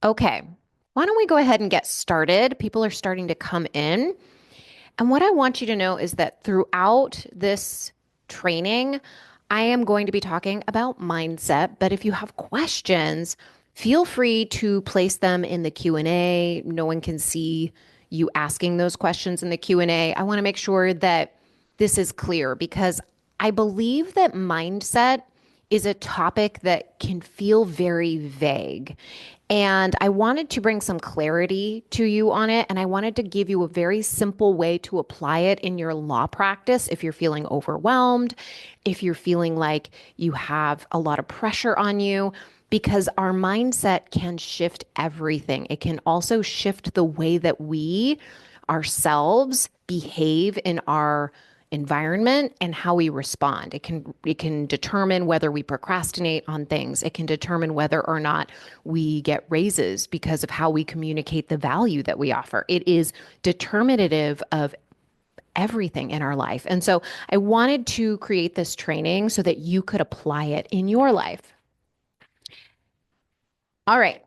Okay, why don't we go ahead and get started? People are starting to come in. And what I want you to know is that throughout this training, I am going to be talking about mindset, but if you have questions, feel free to place them in the Q&A. No one can see you asking those questions in the Q&A. I want to make sure that this is clear because I believe that mindset is a topic that can feel very vague. And I wanted to bring some clarity to you on it. And I wanted to give you a very simple way to apply it in your law practice if you're feeling overwhelmed, if you're feeling like you have a lot of pressure on you, because our mindset can shift everything. It can also shift the way that we ourselves behave in our environment and how we respond. It can determine whether we procrastinate on things. It can determine whether or not we get raises because of how we communicate the value that we offer. It is determinative of everything in our life. And so I wanted to create this training so that you could apply it in your life. All right.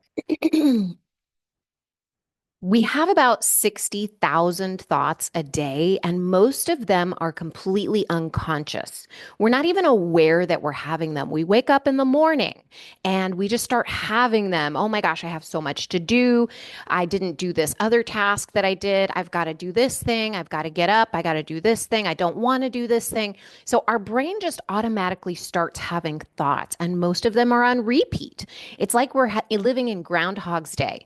We have about 60,000 thoughts a day, and most of them are completely unconscious. We're not even aware that we're having them. We wake up in the morning and we just start having them. Oh my gosh, I have so much to do. I didn't do this other task that I did. I've got to do this thing. I've got to get up. I got to do this thing. I don't want to do this thing. So our brain just automatically starts having thoughts, and most of them are on repeat. It's like we're living in Groundhog's day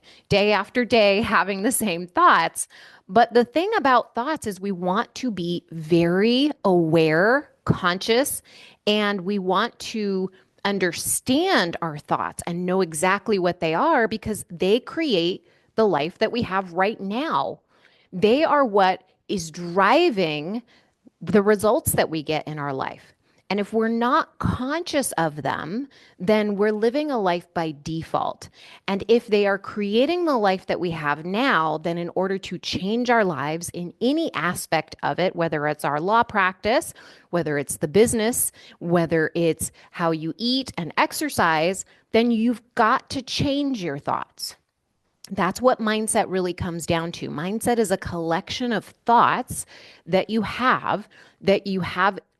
after day, having the same thoughts. But the thing about thoughts is we want to be very aware, conscious, and we want to understand our thoughts and know exactly what they are because they create the life that we have right now. They are what is driving the results that we get in our life. And if we're not conscious of them, then we're living a life by default. And if they are creating the life that we have now, then in order to change our lives in any aspect of it, whether it's our law practice, whether it's the business, whether it's how you eat and exercise, then you've got to change your thoughts. That's what mindset really comes down to. Mindset is a collection of thoughts that you have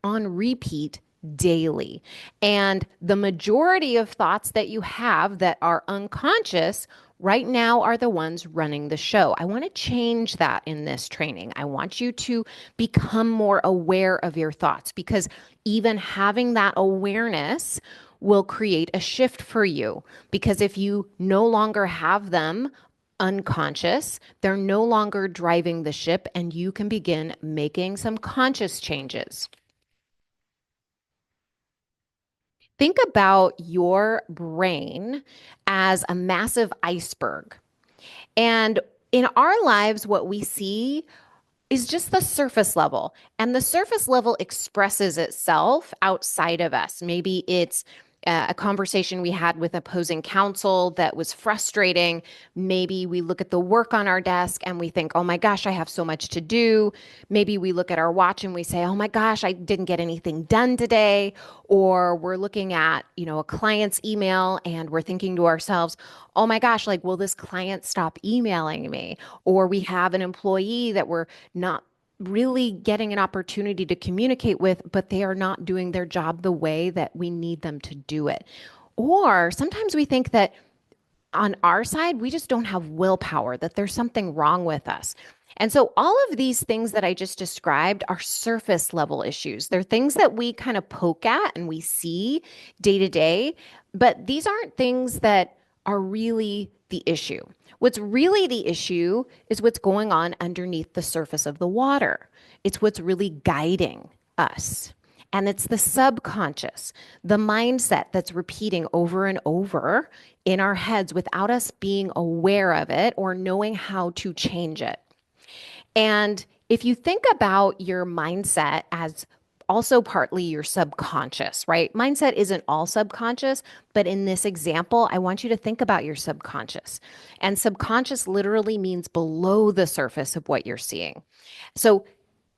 on repeat daily. And the majority of thoughts that you have that are unconscious right now are the ones running the show. I want to change that in this training. I want you to become more aware of your thoughts because even having that awareness will create a shift for you. Because if you no longer have them unconscious, they're no longer driving the ship, and you can begin making some conscious changes. Think about your brain as a massive iceberg. And in our lives, what we see is just the surface level. And the surface level expresses itself outside of us. Maybe it's a conversation we had with opposing counsel that was frustrating. Maybe we look at the work on our desk and we think, oh my gosh, I have so much to do. Maybe we look at our watch and we say, oh my gosh, I didn't get anything done today. Or we're looking at, a client's email and we're thinking to ourselves, oh my gosh, like, will this client stop emailing me? Or we have an employee that we're not really getting an opportunity to communicate with, but they are not doing their job the way that we need them to do it. Or sometimes we think that on our side, we just don't have willpower, that there's something wrong with us. And so all of these things that I just described are surface level issues. They're things that we kind of poke at and we see day to day, but these aren't things that are really the issue. What's really the issue is what's going on underneath the surface of the water. It's what's really guiding us. And it's the subconscious, the mindset that's repeating over and over in our heads without us being aware of it or knowing how to change it. And if you think about your mindset as also partly your subconscious, right? Mindset isn't all subconscious, but in this example, I want you to think about your subconscious. And subconscious literally means below the surface of what you're seeing. So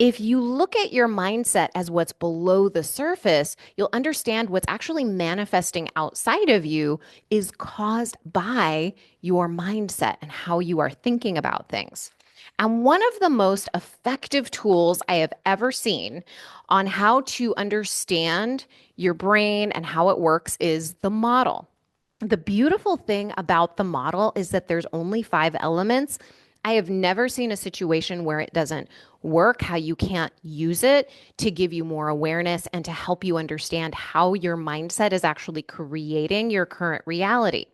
If you look at your mindset as what's below the surface, you'll understand what's actually manifesting outside of you is caused by your mindset and how you are thinking about things. And one of the most effective tools I have ever seen on how to understand your brain and how it works is the model. The beautiful thing about the model is that there's only 5 elements. I have never seen a situation where it doesn't work, how you can't use it to give you more awareness and to help you understand how your mindset is actually creating your current reality.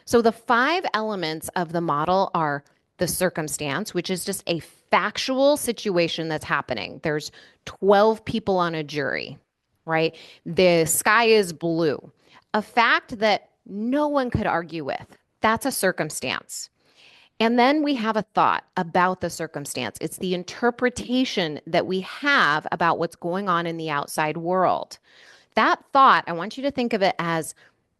So, the 5 elements of the model are the circumstance, which is just a factual situation that's happening. There's 12 people on a jury, right? The sky is blue, a fact that no one could argue with. That's a circumstance. And then we have a thought about the circumstance. It's the interpretation that we have about what's going on in the outside world. That thought, I want you to think of it as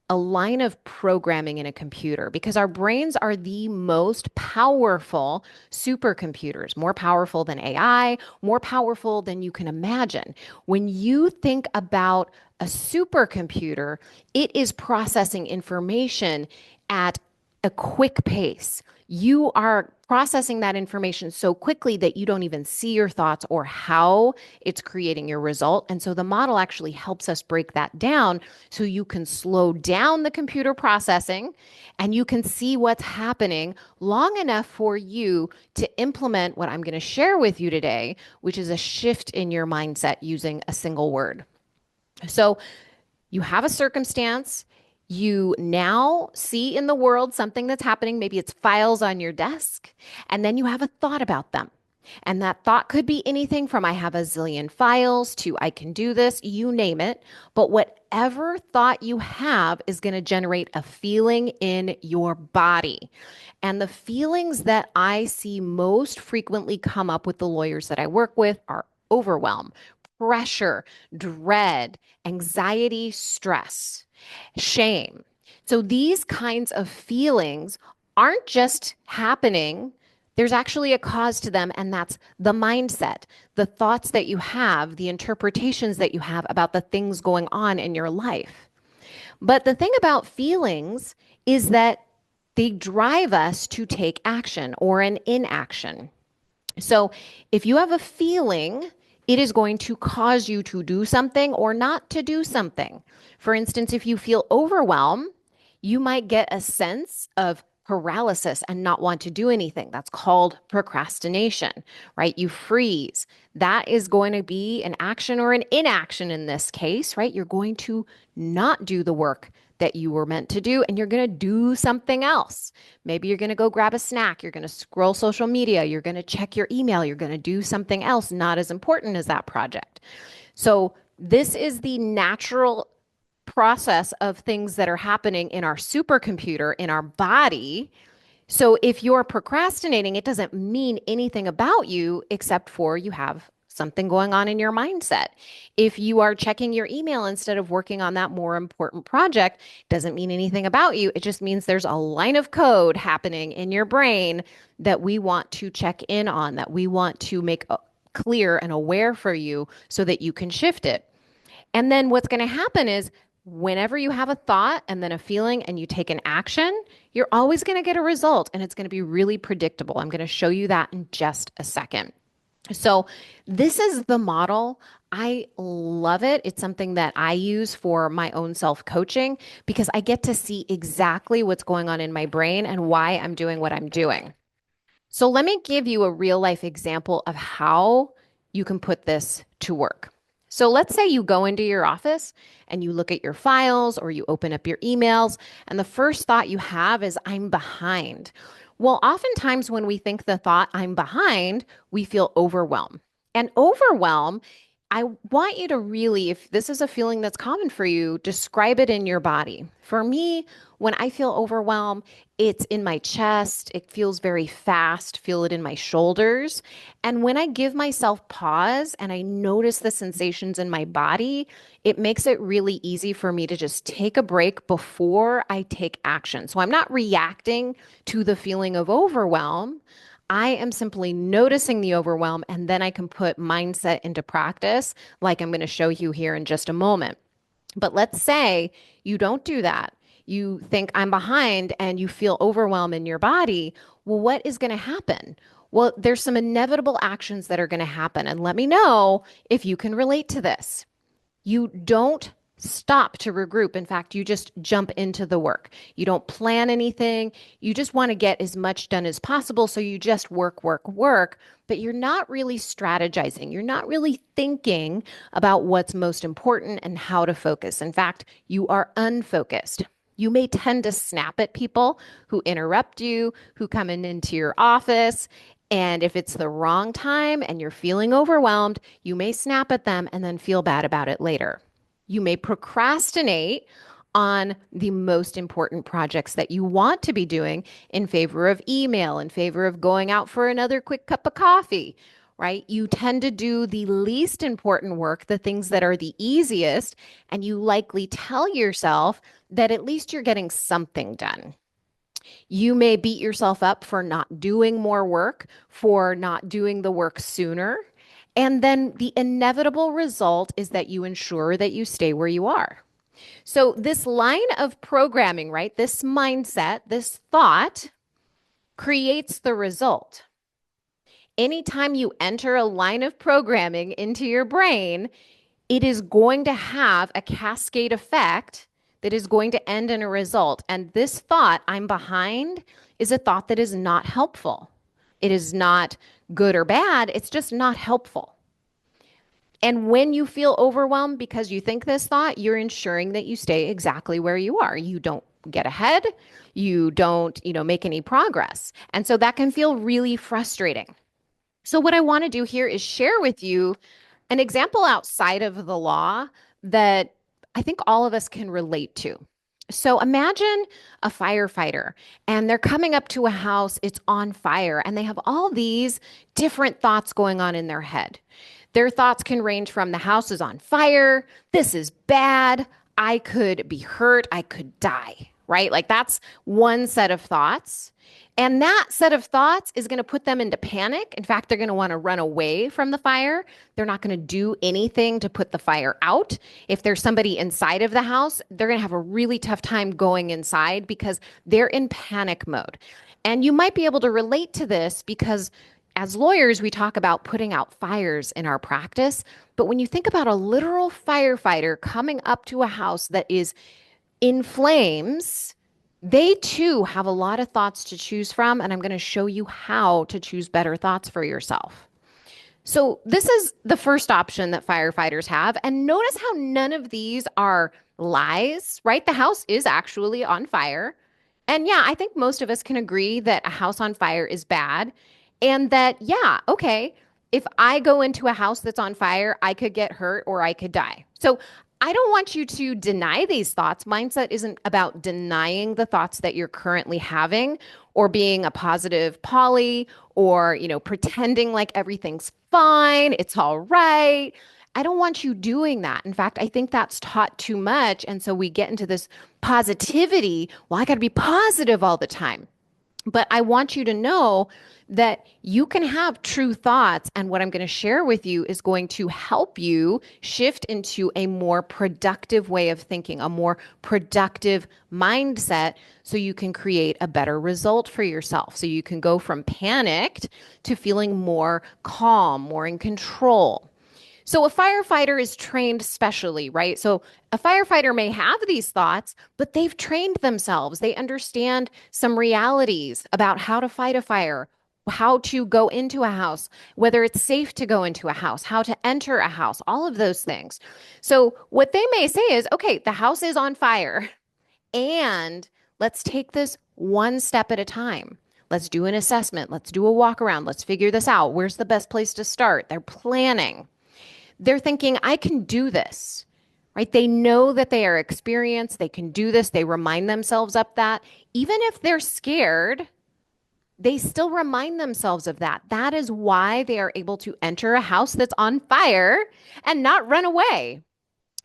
a line of programming in a computer because our brains are the most powerful supercomputers, more powerful than AI, more powerful than you can imagine. When you think about a supercomputer, it is processing information at a quick pace. You are processing that information so quickly that you don't even see your thoughts or how it's creating your result. And so the model actually helps us break that down so you can slow down the computer processing and you can see what's happening long enough for you to implement what I'm going to share with you today, which is a shift in your mindset using a single word. So you have a circumstance. You now see in the world something that's happening. Maybe it's files on your desk, and then you have a thought about them. And that thought could be anything from I have a zillion files to I can do this, you name it. But whatever thought you have is going to generate a feeling in your body. And the feelings that I see most frequently come up with the lawyers that I work with are overwhelm, pressure, dread, anxiety, stress, shame. So these kinds of feelings aren't just happening. There's actually a cause to them, and that's the mindset, the thoughts that you have, the interpretations that you have about the things going on in your life. But the thing about feelings is that they drive us to take action or an inaction. So if you have a feeling, it is going to cause you to do something or not to do something. For instance, if you feel overwhelmed, you might get a sense of paralysis and not want to do anything. That's called procrastination, right? You freeze. That is going to be an action or an inaction in this case, right? You're going to not do the work that you were meant to do, and you're going to do something else. Maybe you're going to go grab a snack. You're going to scroll social media. You're going to check your email. You're going to do something else not as important as that project. So this is the natural process of things that are happening in our supercomputer, in our body. So if you're procrastinating, it doesn't mean anything about you except for you have something going on in your mindset. If you are checking your email instead of working on that more important project, doesn't mean anything about you. It just means there's a line of code happening in your brain that we want to check in on, that we want to make clear and aware for you so that you can shift it. And then what's going to happen is whenever you have a thought and then a feeling and you take an action, you're always going to get a result, and it's going to be really predictable. I'm going to show you that in just a second. So this is the model. I love it. It's something that I use for my own self-coaching because I get to see exactly what's going on in my brain and why I'm doing what I'm doing. So let me give you a real life example of how you can put this to work. So let's say you go into your office and you look at your files or you open up your emails, and the first thought you have is, I'm behind. Well, oftentimes when we think the thought, I'm behind, we feel overwhelmed. And overwhelm, I want you to really, if this is a feeling that's common for you, describe it in your body. For me, when I feel overwhelmed, it's in my chest. It feels very fast, feel it in my shoulders. And when I give myself pause and I notice the sensations in my body, it makes it really easy for me to just take a break before I take action. So I'm not reacting to the feeling of overwhelm. I am simply noticing the overwhelm, and then I can put mindset into practice, like I'm going to show you here in just a moment. But let's say you don't do that. You think I'm behind and you feel overwhelm in your body. Well, what is going to happen? Well, there's some inevitable actions that are going to happen. And let me know if you can relate to this. You don't stop to regroup. In fact, you just jump into the work. You don't plan anything. You just want to get as much done as possible. So you just work, work, work, but you're not really strategizing. You're not really thinking about what's most important and how to focus. In fact, you are unfocused. You may tend to snap at people who interrupt you, who come into your office. And if it's the wrong time and you're feeling overwhelmed, you may snap at them and then feel bad about it later. You may procrastinate on the most important projects that you want to be doing in favor of email, in favor of going out for another quick cup of coffee, right? You tend to do the least important work, the things that are the easiest, and you likely tell yourself that at least you're getting something done. You may beat yourself up for not doing more work, for not doing the work sooner. And then the inevitable result is that you ensure that you stay where you are. So, this line of programming, right? This mindset, this thought creates the result. Anytime you enter a line of programming into your brain, it is going to have a cascade effect that is going to end in a result. And this thought, I'm behind, is a thought that is not helpful. It is not good or bad, it's just not helpful. And when you feel overwhelmed because you think this thought, you're ensuring that you stay exactly where you are. You don't get ahead, you don't, make any progress. And so that can feel really frustrating. So what I want to do here is share with you an example outside of the law that I think all of us can relate to. So imagine a firefighter and they're coming up to a house, it's on fire, and they have all these different thoughts going on in their head. Their thoughts can range from the house is on fire, this is bad, I could be hurt, I could die, right? Like that's one set of thoughts. And that set of thoughts is going to put them into panic. In fact, they're going to want to run away from the fire. They're not going to do anything to put the fire out. If there's somebody inside of the house, they're going to have a really tough time going inside because they're in panic mode. And you might be able to relate to this because as lawyers, we talk about putting out fires in our practice. But when you think about a literal firefighter coming up to a house that is in flames, they too have a lot of thoughts to choose from, and I'm going to show you how to choose better thoughts for yourself. So this is the first option that firefighters have, and notice how none of these are lies, right? The house is actually on fire. And yeah, I think most of us can agree that a house on fire is bad, and that, yeah, okay, if I go into a house that's on fire, I could get hurt or I could die. So I don't want you to deny these thoughts. Mindset isn't about denying the thoughts that you're currently having or being a positive Polly or, pretending like everything's fine, it's all right. I don't want you doing that. In fact, I think that's taught too much. And so we get into this positivity. Well, I got to be positive all the time. But I want you to know that you can have true thoughts. And what I'm going to share with you is going to help you shift into a more productive way of thinking, a more productive mindset, so you can create a better result for yourself. So you can go from panicked to feeling more calm, more in control. So a firefighter is trained specially, right? So a firefighter may have these thoughts, but they've trained themselves. They understand some realities about how to fight a fire, how to go into a house, whether it's safe to go into a house, how to enter a house, all of those things. So what they may say is, okay, the house is on fire, and let's take this one step at a time. Let's do an assessment. Let's do a walk around. Let's figure this out. Where's the best place to start? They're planning. They're thinking, I can do this, right? They know that they are experienced. They can do this. They remind themselves of that. Even if they're scared, they still remind themselves of that. That is why they are able to enter a house that's on fire and not run away,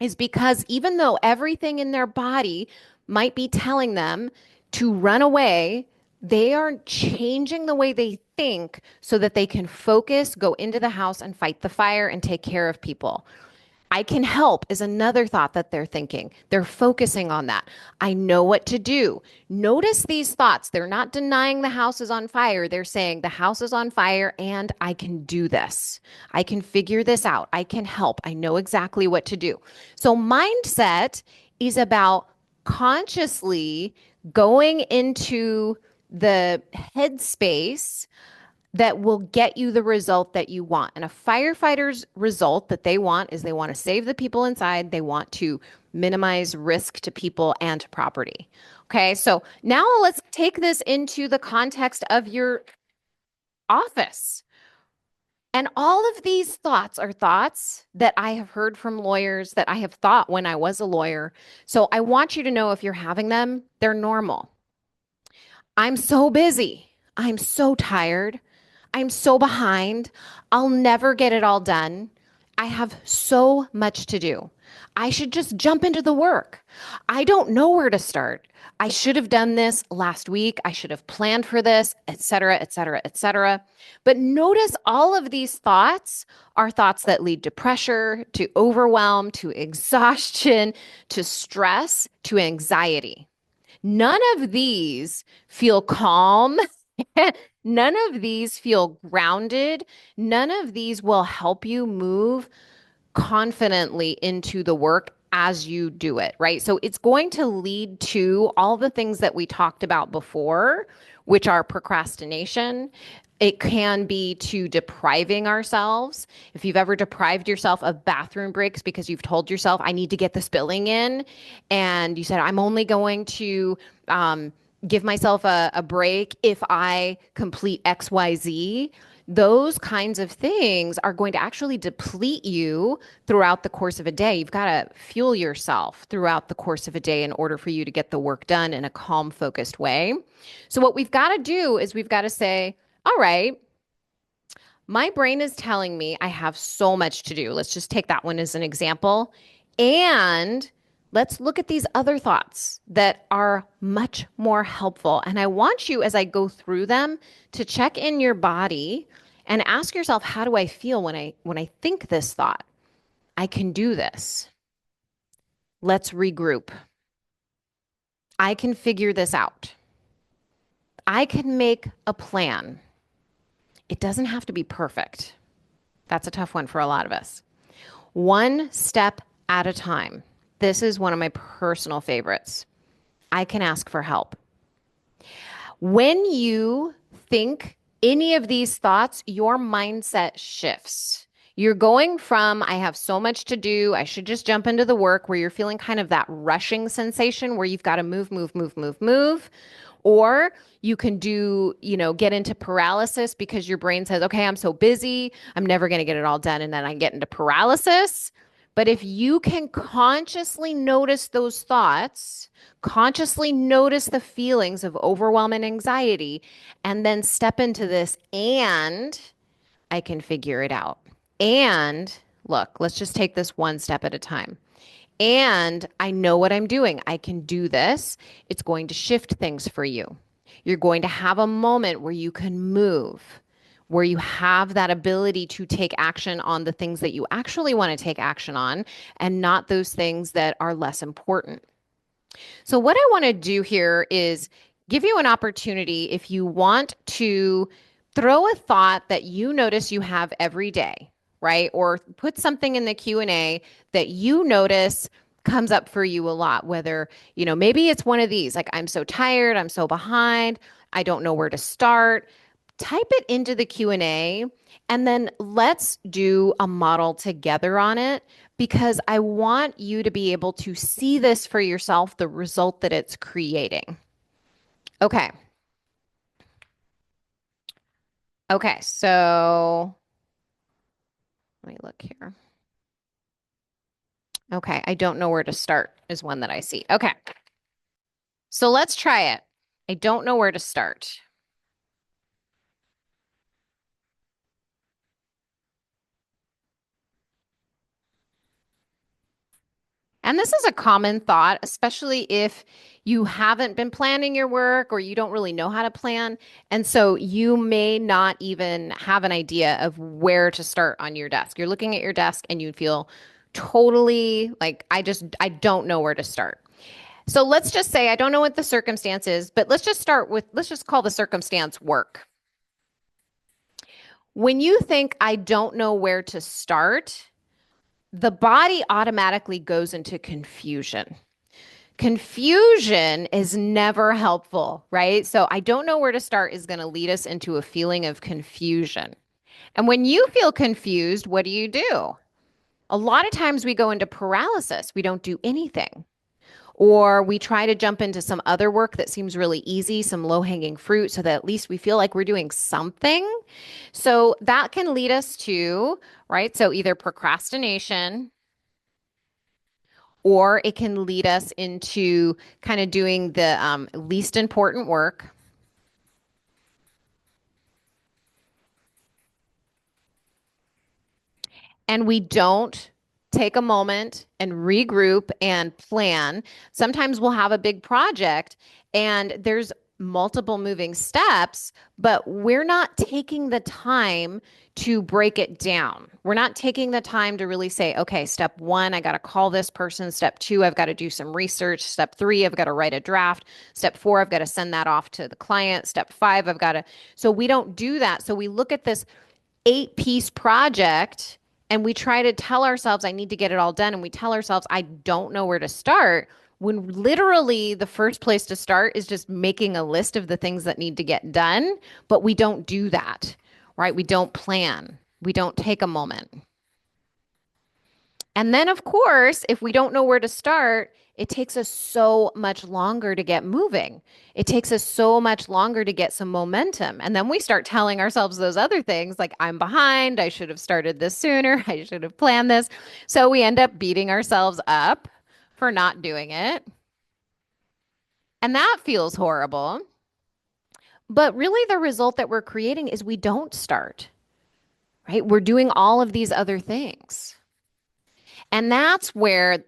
is because even though everything in their body might be telling them to run away, They are changing the way they think so that they can focus, go into the house and fight the fire and take care of people. I can help is another thought that they're thinking. They're focusing on that. I know what to do. Notice these thoughts. They're not denying the house is on fire. They're saying the house is on fire and I can do this. I can figure this out. I can help. I know exactly what to do. So, mindset is about consciously going into the headspace that will get you the result that you want. And a firefighter's result that they want is they want to save the people inside, they want to minimize risk to people and to property. Okay, so now let's take this into the context of your office. And all of these thoughts are thoughts that I have heard from lawyers, that I have thought when I was a lawyer. So I want you to know if you're having them, they're normal. I'm so busy. I'm so tired. I'm so behind. I'll never get it all done. I have so much to do. I should just jump into the work. I don't know where to start. I should have done this last week. I should have planned for this, et cetera, et cetera, et cetera. But notice all of these thoughts are thoughts that lead to pressure, to overwhelm, to exhaustion, to stress, to anxiety. None of these feel calm. None of these feel grounded. None of these will help you move confidently into the work as you do it, right? So it's going to lead to all the things that we talked about before, which are procrastination. It can be to depriving ourselves. If you've ever deprived yourself of bathroom breaks because you've told yourself, I need to get this billing in, and you said, I'm only going to give myself a break if I complete XYZ, those kinds of things are going to actually deplete you throughout the course of a day. You've got to fuel yourself throughout the course of a day in order for you to get the work done in a calm, focused way. So, what we've got to do is we've got to say, all right, my brain is telling me I have so much to do. Let's just take that one as an example. And let's look at these other thoughts that are much more helpful. And I want you, as I go through them, to check in your body and ask yourself, how do I feel when I think this thought? I can do this. Let's regroup. I can figure this out. I can make a plan. It doesn't have to be perfect. That's a tough one for a lot of us. One step at a time. This is one of my personal favorites. I can ask for help. When you think any of these thoughts, your mindset shifts. You're going from, I have so much to do, I should just jump into the work, where you're feeling kind of that rushing sensation where you've got to move, move, move, move, move. Or you can do, get into paralysis because your brain says, okay, I'm so busy, I'm never going to get it all done. And then I get into paralysis. But if you can consciously notice those thoughts, consciously notice the feelings of overwhelm and anxiety, and then step into this, and I can figure it out. And look, let's just take this one step at a time. And I know what I'm doing. I can do this. It's going to shift things for you. You're going to have a moment where you can move, where you have that ability to take action on the things that you actually want to take action on and not those things that are less important. So, what I want to do here is give you an opportunity, if you want to throw a thought that you notice you have every day, right? Or put something in the Q&A that you notice comes up for you a lot, whether, maybe it's one of these, like, I'm so tired, I'm so behind, I don't know where to start. Type it into the Q&A, and then let's do a model together on it, because I want you to be able to see this for yourself, the result that it's creating. Okay. Okay, so let me look here. Okay, I don't know where to start is one that I see. Okay, so let's try it. I don't know where to start. And this is a common thought, especially if you haven't been planning your work or you don't really know how to plan. And so you may not even have an idea of where to start on your desk. You're looking at your desk and you feel totally like, I don't know where to start. So let's just say, I don't know what the circumstance is, but let's just call the circumstance work. When you think, I don't know where to start, the body automatically goes into confusion. Confusion is never helpful, right? So I don't know where to start is going to lead us into a feeling of confusion. And when you feel confused, what do? A lot of times we go into paralysis. We don't do anything. Or we try to jump into some other work that seems really easy, some low hanging fruit, so that at least we feel like we're doing something. So that can lead us to, right? So either procrastination, or it can lead us into kind of doing the least important work. And we don't take a moment and regroup and plan. Sometimes we'll have a big project and there's multiple moving steps, but we're not taking the time to break it down. We're not taking the time to really say, okay, step one, I got to call this person. Step two, I've got to do some research. Step three, I've got to write a draft. Step four, I've got to send that off to the client. Step five, I've got to. So we don't do that. So we look at this 8-piece project and we try to tell ourselves, I need to get it all done. And we tell ourselves, I don't know where to start. When literally the first place to start is just making a list of the things that need to get done. But we don't do that, right? We don't plan. We don't take a moment. And then, of course, if we don't know where to start, it takes us so much longer to get moving. It takes us so much longer to get some momentum. And then we start telling ourselves those other things like, I'm behind. I should have started this sooner. I should have planned this. So we end up beating ourselves up for not doing it. And that feels horrible. But really, the result that we're creating is we don't start, right? We're doing all of these other things. And that's where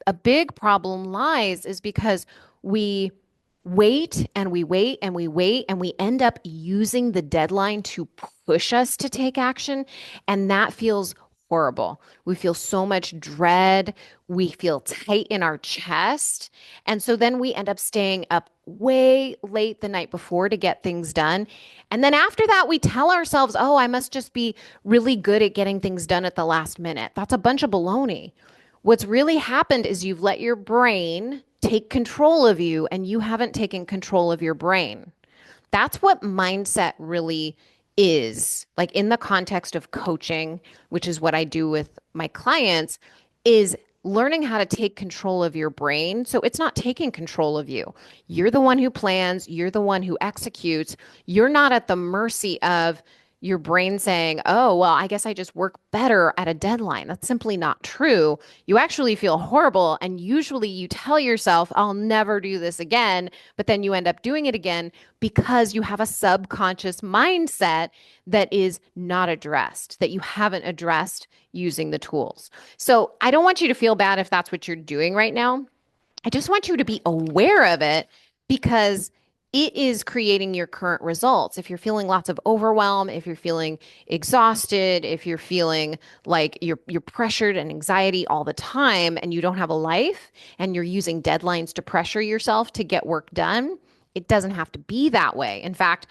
a big problem lies, is because we wait and we wait and we wait and we end up using the deadline to push us to take action. And that feels horrible. We feel so much dread. We feel tight in our chest. And so then we end up staying up way late the night before to get things done. And then after that, we tell ourselves, oh, I must just be really good at getting things done at the last minute. That's a bunch of baloney. What's really happened is you've let your brain take control of you and you haven't taken control of your brain. That's what mindset really is. Like in the context of coaching, which is what I do with my clients, is learning how to take control of your brain. So it's not taking control of you. You're the one who plans, you're the one who executes. You're not at the mercy of your brain saying, oh, well, I guess I just work better at a deadline. That's simply not true. You actually feel horrible. And usually you tell yourself, I'll never do this again. But then you end up doing it again because you have a subconscious mindset that is not addressed, that you haven't addressed using the tools. So I don't want you to feel bad if that's what you're doing right now. I just want you to be aware of it because it is creating your current results. If you're feeling lots of overwhelm, if you're feeling exhausted, if you're feeling like you're pressured and anxiety all the time and you don't have a life and you're using deadlines to pressure yourself to get work done, it doesn't have to be that way. In fact,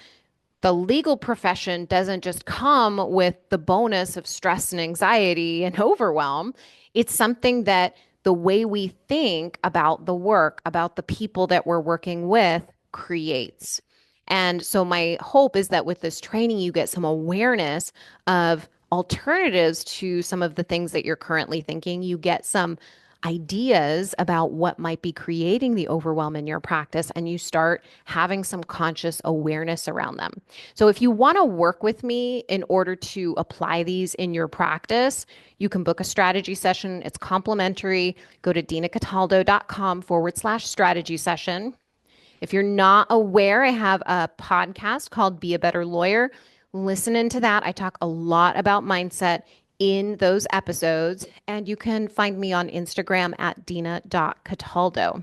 the legal profession doesn't just come with the bonus of stress and anxiety and overwhelm. It's something that the way we think about the work, about the people that we're working with, creates. And so my hope is that with this training, you get some awareness of alternatives to some of the things that you're currently thinking. You get some ideas about what might be creating the overwhelm in your practice, and you start having some conscious awareness around them. So if you want to work with me in order to apply these in your practice, you can book a strategy session. It's complimentary. Go to dinacataldo.com/strategy session. If you're not aware, I have a podcast called Be a Better Lawyer. Listen into that. I talk a lot about mindset in those episodes. And you can find me on Instagram at dina.cataldo.